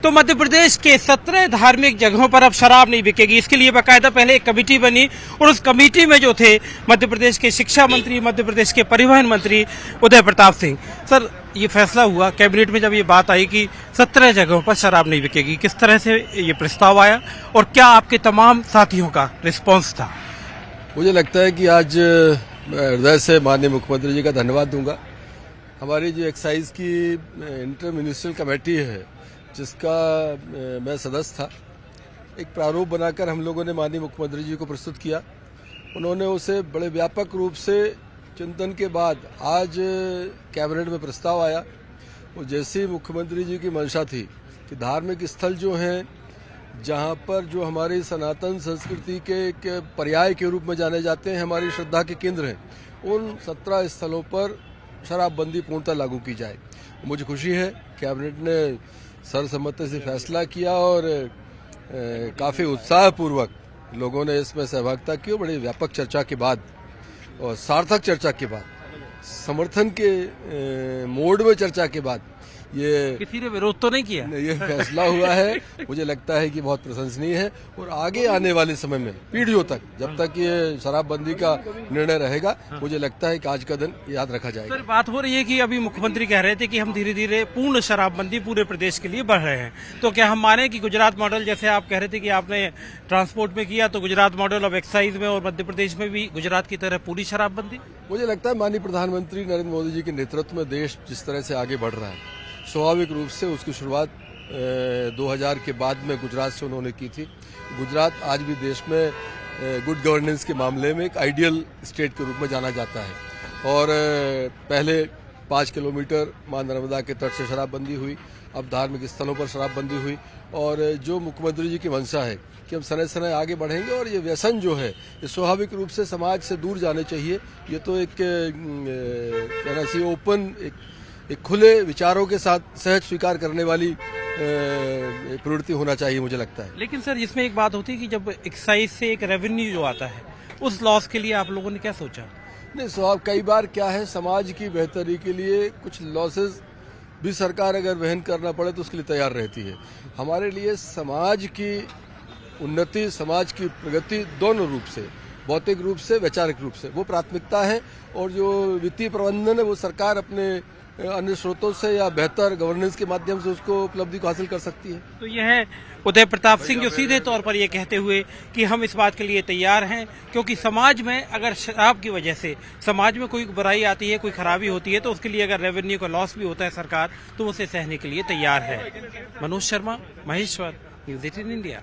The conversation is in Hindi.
तो मध्य प्रदेश के 17 धार्मिक जगहों पर अब शराब नहीं बिकेगी। इसके लिए बाकायदा पहले एक कमेटी बनी और उस कमेटी में जो थे मध्य प्रदेश के शिक्षा मंत्री, मध्य प्रदेश के परिवहन मंत्री उदय प्रताप सिंह। सर, ये फैसला हुआ कैबिनेट में जब ये बात आई कि 17 जगहों पर शराब नहीं बिकेगी, किस तरह से ये प्रस्ताव आया और क्या आपके तमाम साथियों का रिस्पॉन्स था? मुझे लगता है कि आज मैं हृदय से माननीय मुख्यमंत्री जी का धन्यवाद दूंगा। हमारी जो एक्साइज की इंटर मिनिस्ट्रियल कमेटी है जिसका मैं सदस्य था, एक प्रारूप बनाकर हम लोगों ने माननीय मुख्यमंत्री जी को प्रस्तुत किया। उन्होंने उसे बड़े व्यापक रूप से चिंतन के बाद आज कैबिनेट में प्रस्ताव आया। वो जैसी मुख्यमंत्री जी की मंशा थी कि धार्मिक स्थल जो हैं, जहाँ पर जो हमारी सनातन संस्कृति के एक पर्याय के रूप में जाने जाते हैं, हमारी श्रद्धा के केंद्र हैं, उन 17 स्थलों पर शराबबंदी पूर्णतः लागू की जाए। मुझे खुशी है कैबिनेट ने सर्वसम्मति से फैसला किया और काफ़ी उत्साहपूर्वक लोगों ने इसमें सहभागिता की। बड़ी व्यापक चर्चा के बाद और सार्थक चर्चा के बाद, समर्थन के मोड में चर्चा के बाद ये किसी ने विरोध तो नहीं किया, ये फैसला हुआ है। मुझे लगता है कि बहुत प्रशंसनीय है और आगे आने वाले समय में पीढ़ियों तक, जब तक ये शराबबंदी का निर्णय रहेगा, मुझे लगता है कि आज का दिन याद रखा जाएगा। सर, बात हो रही है कि अभी मुख्यमंत्री कह रहे थे कि हम धीरे धीरे पूर्ण शराबबंदी पूरे प्रदेश के लिए बढ़ रहे हैं, तो क्या हम माने कि गुजरात मॉडल, जैसे आप कह रहे थे कि आपने ट्रांसपोर्ट में किया, तो गुजरात मॉडल अब एक्साइज में और मध्य प्रदेश में भी गुजरात की तरह पूरी शराबबंदी? मुझे लगता है माननीय प्रधानमंत्री नरेंद्र मोदी जी के नेतृत्व में देश जिस तरह से आगे बढ़ रहा है, स्वाभाविक रूप से उसकी शुरुआत 2000 के बाद में गुजरात से उन्होंने की थी। गुजरात आज भी देश में गुड गवर्नेंस के मामले में एक आइडियल स्टेट के रूप में जाना जाता है। और पहले 5 किलोमीटर मां नर्मदा के तट से शराबबंदी हुई, अब धार्मिक स्थलों पर शराबबंदी हुई। और जो मुख्यमंत्री जी की मंशा है कि हम समय समय आगे बढ़ेंगे और ये व्यसन जो है ये स्वाभाविक रूप से समाज से दूर जाने चाहिए। ये तो एक कहना चाहिए ओपन, एक खुले विचारों के साथ सहज स्वीकार करने वाली प्रवृत्ति होना चाहिए, मुझे लगता है। लेकिन सर, इसमें एक बात होती है कि जब एक्साइज से एक रेवेन्यू जो आता है, उस लॉस के लिए आप लोगों ने क्या सोचा? नहीं, स्वभाव कई बार क्या है, समाज की बेहतरी के लिए कुछ लॉसेस भी सरकार अगर वहन करना पड़े तो उसके लिए तैयार रहती है। हमारे लिए समाज की उन्नति, समाज की प्रगति दोनों रूप से, भौतिक रूप से, वैचारिक रूप से, वो प्राथमिकता है। और जो वित्तीय प्रबंधन है वो सरकार अपने अन्य स्रोतों से या बेहतर गवर्नेंस के माध्यम से उसको उपलब्धि को हासिल कर सकती है। तो यह है उदय प्रताप सिंह जो सीधे तौर पर ये कहते हुए कि हम इस बात के लिए तैयार हैं, क्योंकि समाज में अगर शराब की वजह से समाज में कोई बुराई आती है, कोई खराबी होती है, तो उसके लिए अगर रेवेन्यू का लॉस भी होता है सरकार, तो उसे सहने के लिए तैयार है। Manoj Sharma, Maheshwar, news 18 India.